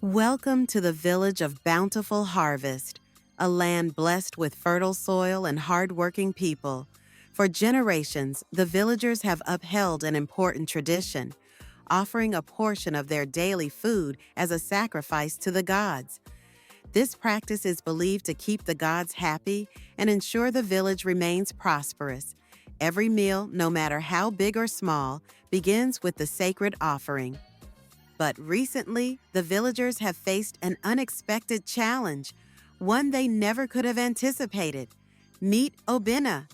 Welcome to the village of Bountiful Harvest, a land blessed with fertile soil and hardworking people. For generations, the villagers have upheld an important tradition, offering a portion of their daily food as a sacrifice to the gods. This practice is believed to keep the gods happy and ensure the village remains prosperous. Every meal, no matter how big or small, begins with the sacred offering. But recently, the villagers have faced an unexpected challenge, one they never could have anticipated. Meet Obinna.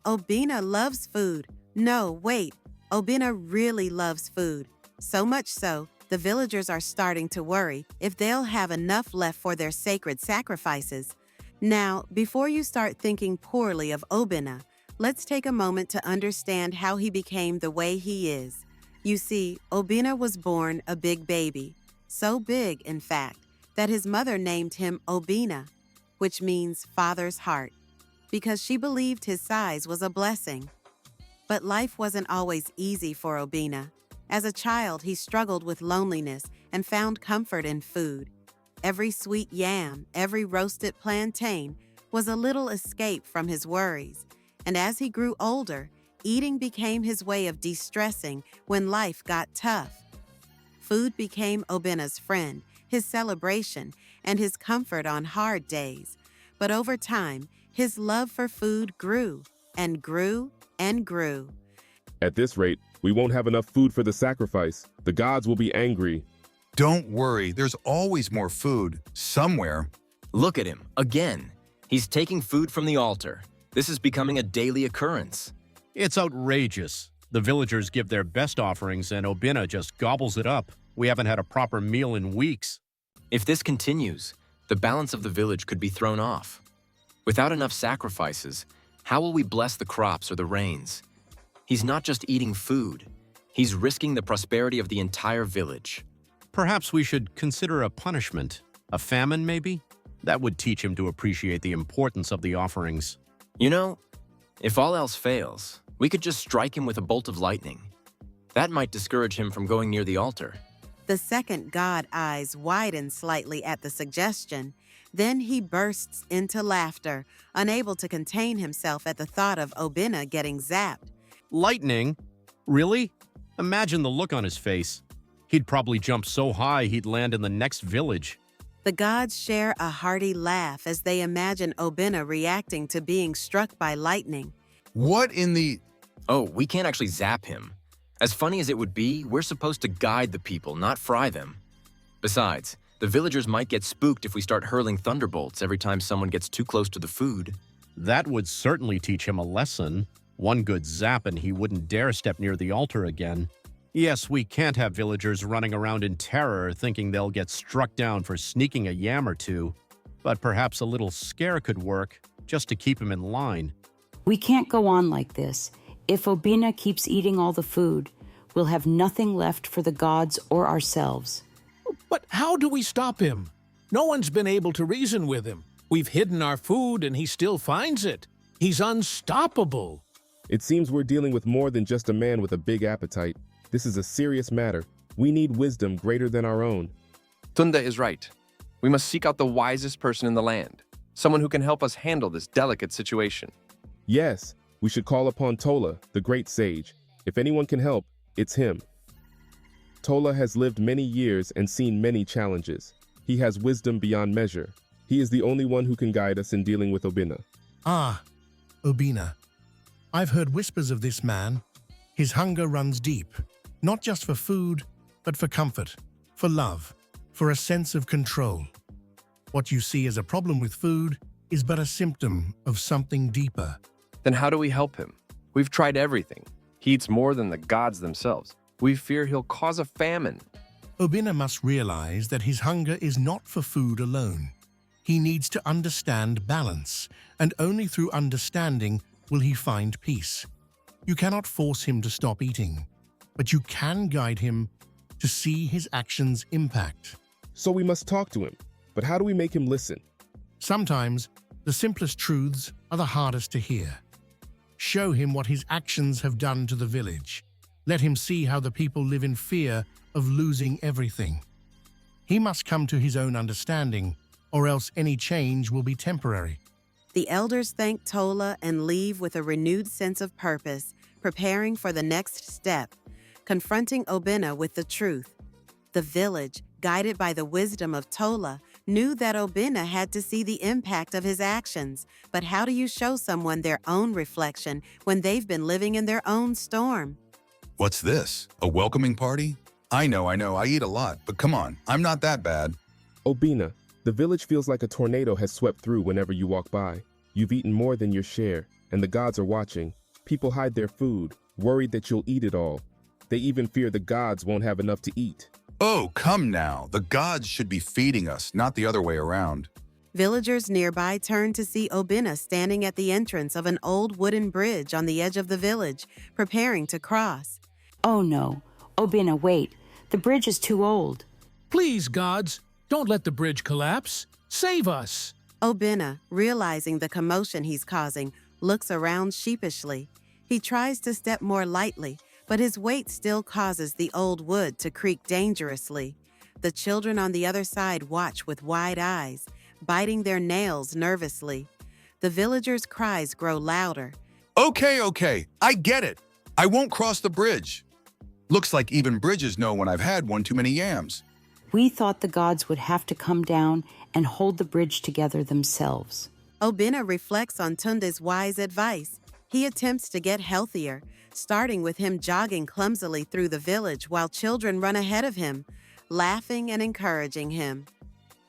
Obinna loves food. No, wait, Obinna really loves food. So much so, the villagers are starting to worry if they'll have enough left for their sacred sacrifices. Now, before you start thinking poorly of Obinna, let's take a moment to understand how he became the way he is. You see, Obinna was born a big baby, so big, in fact, that his mother named him Obinna, which means father's heart, because she believed his size was a blessing. But life wasn't always easy for Obinna. As a child, he struggled with loneliness and found comfort in food. Every sweet yam, every roasted plantain was a little escape from his worries. And as he grew older, eating became his way of de-stressing when life got tough. Food became Obinna's friend, his celebration, and his comfort on hard days. But over time, his love for food grew and grew and grew. At this rate, we won't have enough food for the sacrifice. The gods will be angry. Don't worry, there's always more food, somewhere. Look at him, again. He's taking food from the altar. This is becoming a daily occurrence. It's outrageous. The villagers give their best offerings and Obinna just gobbles it up. We haven't had a proper meal in weeks. If this continues, the balance of the village could be thrown off. Without enough sacrifices, how will we bless the crops or the rains? He's not just eating food. He's risking the prosperity of the entire village. Perhaps we should consider a punishment. A famine, maybe? That would teach him to appreciate the importance of the offerings. You know, if all else fails, we could just strike him with a bolt of lightning. That might discourage him from going near the altar. The second god eyes widen slightly at the suggestion. Then he bursts into laughter, unable to contain himself at the thought of Obinna getting zapped. Lightning? Really? Imagine the look on his face. He'd probably jump so high he'd land in the next village. The gods share a hearty laugh as they imagine Obinna reacting to being struck by lightning. What in the... Oh, we can't actually zap him. As funny as it would be, we're supposed to guide the people, not fry them. Besides, the villagers might get spooked if we start hurling thunderbolts every time someone gets too close to the food. That would certainly teach him a lesson. One good zap and he wouldn't dare step near the altar again. Yes, we can't have villagers running around in terror thinking they'll get struck down for sneaking a yam or two. But perhaps a little scare could work, just to keep him in line. We can't go on like this. If Obinna keeps eating all the food, we'll have nothing left for the gods or ourselves. But how do we stop him? No one's been able to reason with him. We've hidden our food and he still finds it. He's unstoppable. It seems we're dealing with more than just a man with a big appetite. This is a serious matter. We need wisdom greater than our own. Tunda is right. We must seek out the wisest person in the land, someone who can help us handle this delicate situation. Yes, we should call upon Tola, the great sage. If anyone can help, it's him. Tola has lived many years and seen many challenges. He has wisdom beyond measure. He is the only one who can guide us in dealing with Obinna. Ah, Obinna. I've heard whispers of this man. His hunger runs deep, not just for food, but for comfort, for love, for a sense of control. What you see as a problem with food is but a symptom of something deeper. Then how do we help him? We've tried everything. He eats more than the gods themselves. We fear he'll cause a famine. Obinna must realize that his hunger is not for food alone. He needs to understand balance, and only through understanding will he find peace. You cannot force him to stop eating, but you can guide him to see his actions' impact. So we must talk to him. But how do we make him listen? Sometimes, the simplest truths are the hardest to hear. Show him what his actions have done to the village. Let him see how the people live in fear of losing everything. He must come to his own understanding, or else any change will be temporary. The elders thank Tola and leave with a renewed sense of purpose, preparing for the next step, confronting Obinna with the truth. The village, guided by the wisdom of Tola, knew that Obinna had to see the impact of his actions. But how do you show someone their own reflection when they've been living in their own storm? What's this? A welcoming party? I know, I eat a lot, but come on, I'm not that bad. Obinna, the village feels like a tornado has swept through whenever you walk by. You've eaten more than your share, and the gods are watching. People hide their food, worried that you'll eat it all. They even fear the gods won't have enough to eat. Oh, come now. The gods should be feeding us, not the other way around. Villagers nearby turn to see Obinna standing at the entrance of an old wooden bridge on the edge of the village, preparing to cross. Oh no, Obinna, wait. The bridge is too old. Please, gods, don't let the bridge collapse. Save us. Obinna, realizing the commotion he's causing, looks around sheepishly. He tries to step more lightly, but his weight still causes the old wood to creak dangerously. The children on the other side watch with wide eyes, biting their nails nervously. The villagers' cries grow louder. Okay, I get it. I won't cross the bridge. Looks like even bridges know when I've had one too many yams. We thought the gods would have to come down and hold the bridge together themselves. Obinna reflects on Tunde's wise advice. He attempts to get healthier, starting with him jogging clumsily through the village while children run ahead of him, laughing and encouraging him.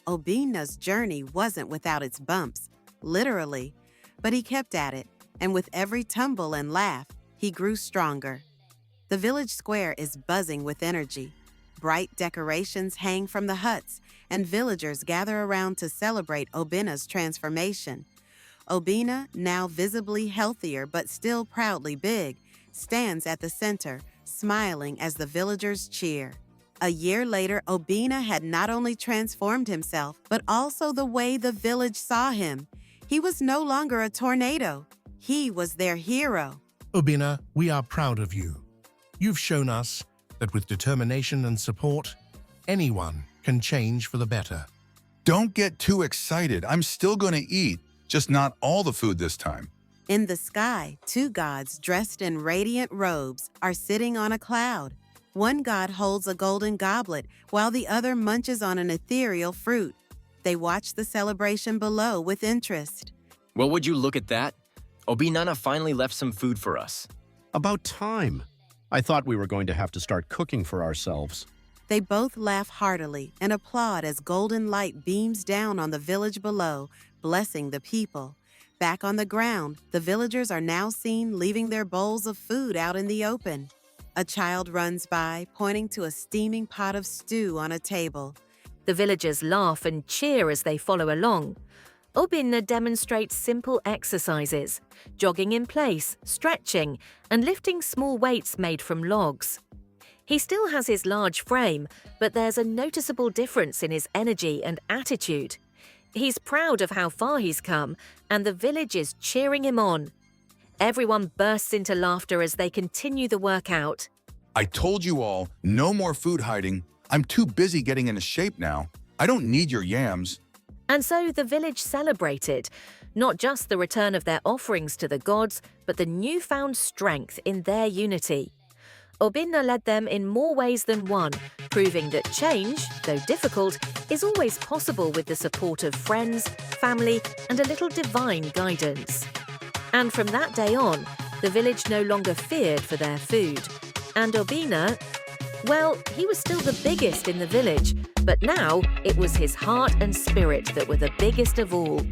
Obinna's journey wasn't without its bumps, literally, but he kept at it, and with every tumble and laugh, he grew stronger. The village square is buzzing with energy. Bright decorations hang from the huts, and villagers gather around to celebrate Obinna's transformation. Obinna, now visibly healthier but still proudly big, stands at the center, smiling as the villagers cheer. A year later, Obinna had not only transformed himself, but also the way the village saw him. He was no longer a tornado. He was their hero. Obinna, we are proud of you. You've shown us that with determination and support, anyone can change for the better. Don't get too excited. I'm still going to eat, just not all the food this time. In the sky, two gods dressed in radiant robes are sitting on a cloud. One god holds a golden goblet while the other munches on an ethereal fruit. They watch the celebration below with interest. Well, would you look at that? Obinna finally left some food for us. About time. I thought we were going to have to start cooking for ourselves. They both laugh heartily and applaud as golden light beams down on the village below, blessing the people. Back on the ground, the villagers are now seen leaving their bowls of food out in the open. A child runs by, pointing to a steaming pot of stew on a table. The villagers laugh and cheer as they follow along. Obinna demonstrates simple exercises, jogging in place, stretching, and lifting small weights made from logs. He still has his large frame, but there's a noticeable difference in his energy and attitude. He's proud of how far he's come, and the village is cheering him on. Everyone bursts into laughter as they continue the workout. I told you all, no more food hiding. I'm too busy getting into shape now. I don't need your yams. And so the village celebrated, not just the return of their offerings to the gods, but the newfound strength in their unity. Obinna led them in more ways than one, proving that change, though difficult, is always possible with the support of friends, family, and a little divine guidance. And from that day on, the village no longer feared for their food. And Obinna, well, he was still the biggest in the village, but now it was his heart and spirit that were the biggest of all.